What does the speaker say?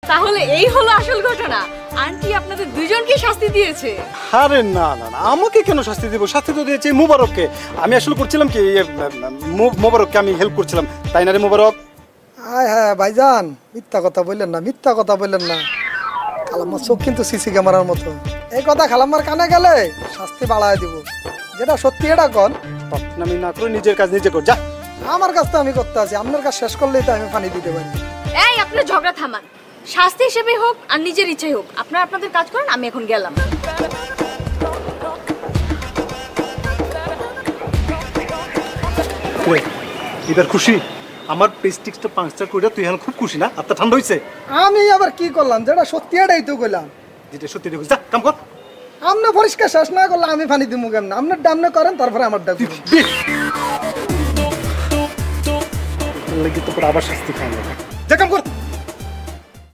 তাহলে এই হলো আসল ঘটনা, আন্টি আপনাদের দুইজনকে শাস্তি দিয়েছে। আরে না না না, আমাকে কেন শাস্তি দেবো? শাস্তি তো দিয়েছে মুবারককে। আমি আসলে করছিলাম কি, মুবারককে আমি হেল্প করছিলাম, তাই না রে মুবারক? হ্যাঁ হ্যাঁ ভাইজান, মিথ্যা কথা বললেন না, মিথ্যা কথা বললেন না। খালাম্মার চোখ কিন্তু সিসি ক্যামেরার মতো। এই কথা খালাম্মার কানে গেলে শাস্তি বাড়ায় দিব। যেটা সত্যি এটা কন। আমি না করে নিজের কাজ নিজে কর, যা। আমার কাজ তো আমি করতে আছি, আপনার কাজ শেষ করলেই তো আমি পানি দিতে পারি। এই আপনার ঝগড়া থামান, শাস্তি হিসেবে হোক আর নিজের ইচ্ছাই হোক, আপনারা আপনাদের কাজ করেন, আমি এখন গেলাম। এবার খুশি? আমার প্রেস্টিজটা পাঁচটা করে তুই এখন খুব খুশি না? আপনার ঠান্ডা হয়েছে? আমি আবার কি করলাম? যেটা সত্যি এটাই তো কইলাম। যেটা সত্যি দেখো, যা কাম কর। আপনি পরিষ্কার শেষ না করলে আমি পানি দিব কেমন? আপনার ডামনে করেন, তারপরে আমার ডাক আবার শাস্তি খাওয়া, যা কাম কর।